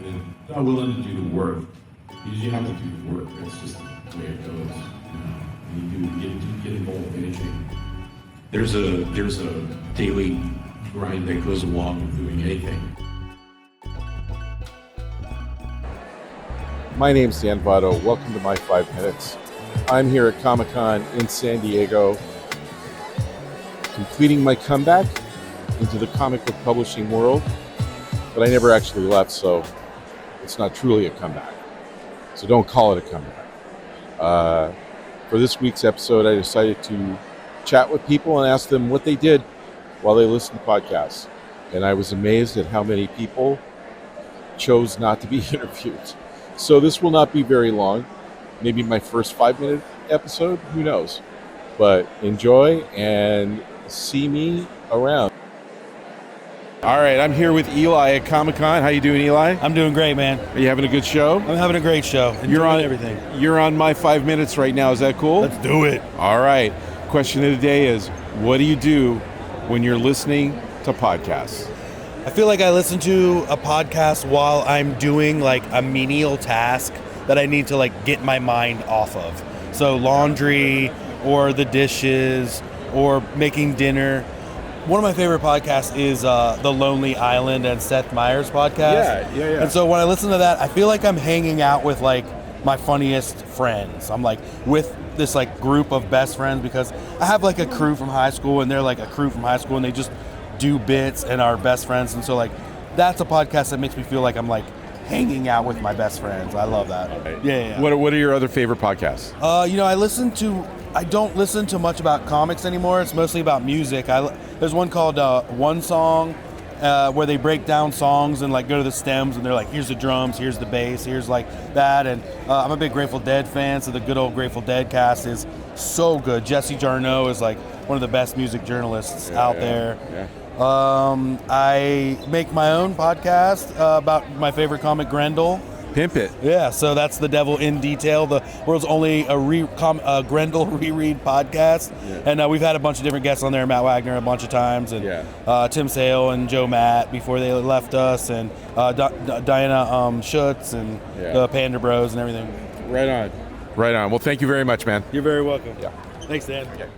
and not willing to do the work. Because you have to do the work. That's just the way it goes. You get involved in anything. There's a daily grind that goes along with doing anything. My name's Dan Votto. Welcome to My 5 Minutes. I'm here at Comic-Con in San Diego, completing my comeback into the comic book publishing world, but I never actually left, so it's not truly a comeback. So don't call it a comeback. For this week's episode, I decided to chat with people and ask them what they did while they listened to podcasts. And I was amazed at how many people chose not to be interviewed. So this will not be very long. Maybe my first 5-minute episode, who knows? But enjoy and see me around. All right, I'm here with Eli at Comic-Con. How you doing, Eli? I'm doing great, man. Are you having a good show? I'm having a great show. You're on everything. You're on My 5 Minutes right now. Is that cool? Let's do it. All right. Question of the day is, what do you do when you're listening to podcasts? I feel like I listen to a podcast while I'm doing like a menial task that I need to like get my mind off of. So laundry or the dishes or making dinner. One of my favorite podcasts is The Lonely Island and Seth Meyers podcast. Yeah. And so when I listen to that, I feel like I'm hanging out with like my funniest friends. I'm like with this like group of best friends because I have like a crew from high school and they're like a crew from high school and they just do bits and are best friends. And so like that's a podcast that makes me feel like I'm like hanging out with my best friends. I love that. Right. Yeah. What are your other favorite podcasts? I don't listen to much about comics anymore. It's mostly about music. There's one called One Song where they break down songs and like go to the stems and they're like, here's the drums, here's the bass, here's like that. And I'm a big Grateful Dead fan, so the good old Grateful Dead cast is so good. Jesse Jarnow is like one of the best music journalists out there. Yeah. I make my own podcast about my favorite comic, Grendel. Pimp it. Yeah, so that's The Devil in Detail, the world's only Grendel reread podcast. Yeah. And we've had a bunch of different guests on there, Matt Wagner a bunch of times, and Tim Sale and Joe Matt before they left us, and Diana Schutz and the Panda Bros and everything. Right on. Well, thank you very much, man. You're very welcome. Yeah. Thanks, Dan. Okay.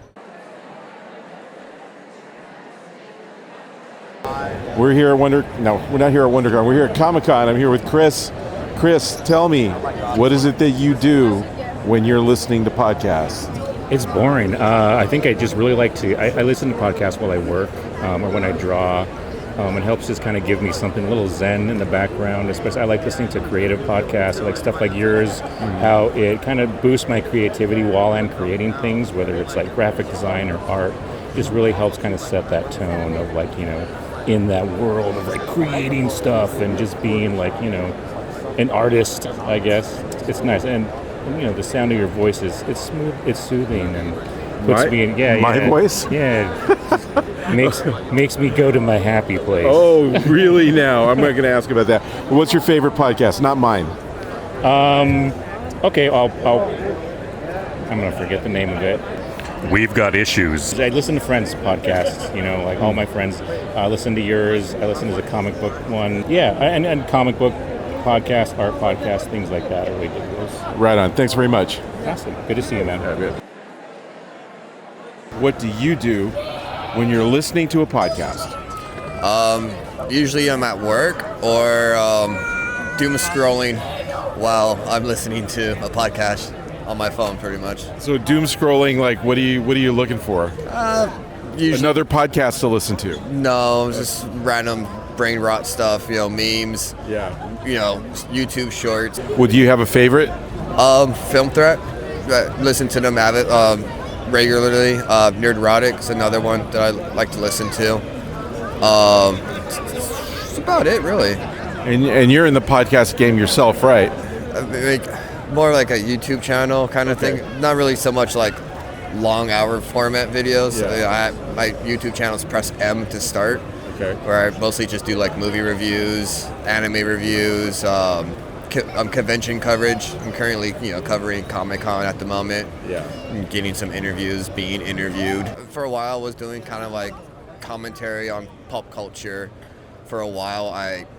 We're here at we're not here at WonderCon. We're here at Comic-Con. I'm here with Chris. Chris, tell me, what is it that you do when you're listening to podcasts? It's boring. I think I just really like to, I listen to podcasts while I work or when I draw. It helps just kind of give me something, a little zen in the background. Especially, I like listening to creative podcasts. I like stuff like yours, how it kind of boosts my creativity while I'm creating things, whether it's like graphic design or art. Just really helps kind of set that tone of like, in that world of like creating stuff and just being like, an artist, I guess. It's nice. And the sound of your voice it's smooth, it's soothing, and puts me in my voice? Yeah. makes me go to my happy place. Oh, really now? I'm not going to ask about that. What's your favorite podcast? Not mine. Okay, I'm going to forget the name of it. We've Got Issues. I listen to friends' podcasts, like all my friends. I listen to yours. I listen to the comic book one. Yeah, and comic book podcast, art podcast, things like that. I really dig those. Right on. Thanks very much. Awesome. Good to see you, man. What do you do when you're listening to a podcast? Usually I'm at work or doom scrolling while I'm listening to a podcast on my phone, pretty much. So doom scrolling, like what are you looking for? Usually, another podcast to listen to? No, just random brain rot stuff, memes. Yeah. YouTube shorts. Well, do you have a favorite? Film Threat. Listen to them regularly. Nerdrotic is another one that I like to listen to. That's about it, really. And you're in the podcast game yourself, right? More like a YouTube channel kind of thing. Not really so much like long hour format videos. Yeah. My YouTube channel is Press M to start. Okay. Where I mostly just do like movie reviews, anime reviews, convention coverage. I'm currently, covering Comic-Con at the moment. Yeah. I'm getting some interviews, being interviewed. For a while, I was doing kind of like commentary on pop culture for a while,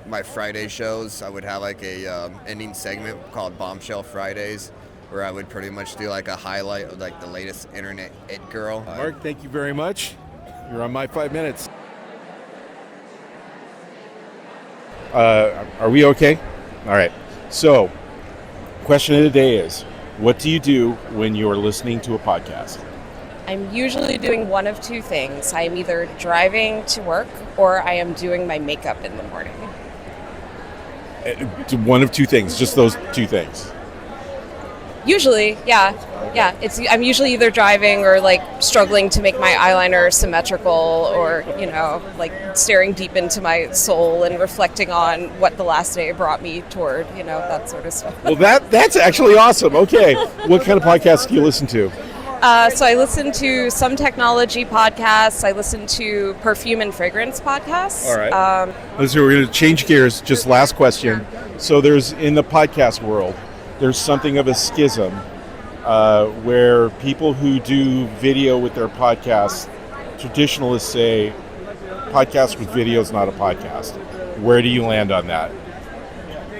my Friday shows, I would have like a ending segment called Bombshell Fridays, where I would pretty much do like a highlight of like the latest internet it girl. Mark, thank you very much. You're on my 5 minutes. Are we okay? All right. So, question of the day is, what do you do when you're listening to a podcast? I'm usually doing one of two things. I am either driving to work or I am doing my makeup in the morning. One of two things, just those two things. Usually, yeah. Yeah, I'm usually either driving or like struggling to make my eyeliner symmetrical or, like staring deep into my soul and reflecting on what the last day brought me toward, that sort of stuff. Well, that's actually awesome. Okay. What kind of podcasts do you listen to? So I listen to some technology podcasts. I listen to perfume and fragrance podcasts. All right. So we're going to change gears. Just last question. So in the podcast world, there's something of a schism where people who do video with their podcasts, traditionalists say podcast with video is not a podcast. Where do you land on that?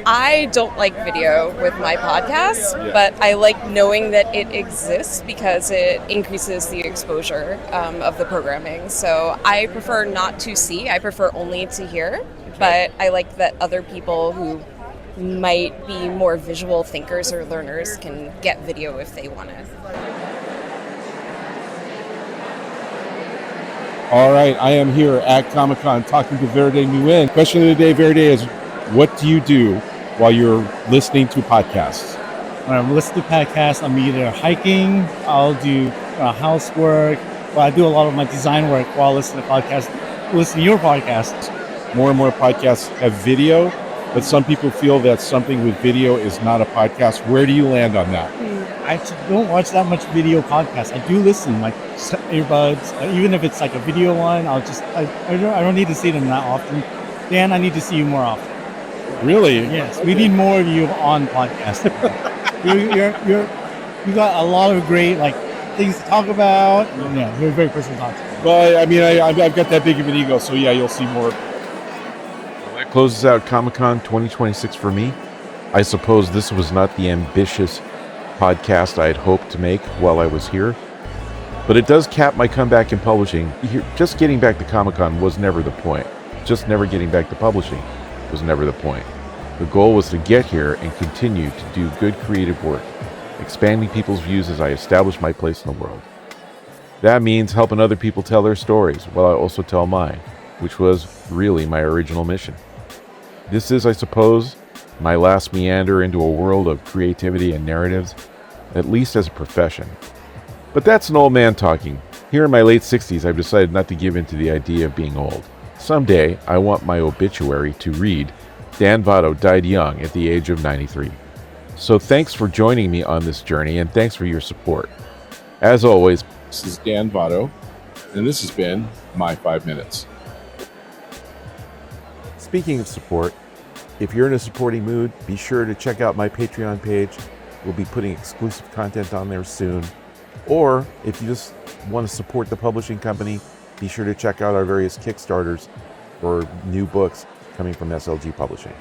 I don't like video with my podcast, but I like knowing that it exists because it increases the exposure of the programming. So I prefer not to see, I prefer only to hear, but I like that other people who might be more visual thinkers or learners can get video if they want it. All right, I am here at Comic-Con talking to Verde Nguyen. Question of the day, Verde, is what do you do while you're listening to podcasts? When I'm listening to podcasts, I'm either hiking, I'll do housework, or I do a lot of my design work while listening to podcasts, listening to your podcast. More and more podcasts have video, but some people feel that something with video is not a podcast. Where do you land on that? I actually don't watch that much video podcasts. I do listen, like earbuds, even if it's like a video one, I don't need to see them that often. Dan, I need to see you more often. Really? Yes, we need more of you on podcast. you got a lot of great things to talk about. Yeah, you're a great person to talk to. Well, I mean, I've got that big of an ego, so yeah, you'll see more. Well, that closes out Comic-Con 2026 for me. I suppose this was not the ambitious podcast I had hoped to make while I was here, but it does cap my comeback in publishing. Just getting back to Comic-Con was never the point. Just never getting back to publishing was never the point. The goal was to get here and continue to do good creative work, expanding people's views as I establish my place in the world. That means helping other people tell their stories while I also tell mine, which was really my original mission. This is, I suppose, my last meander into a world of creativity and narratives, at least as a profession. But that's an old man talking. Here in my late 60s, I've decided not to give in to the idea of being old. Someday, I want my obituary to read, Dan Votto died young at the age of 93. So thanks for joining me on this journey, and thanks for your support. As always, this is Dan Votto, and this has been My 5 Minutes. Speaking of support, if you're in a supporting mood, be sure to check out my Patreon page. We'll be putting exclusive content on there soon. Or if you just want to support the publishing company, be sure to check out our various Kickstarters for new books coming from SLG Publishing.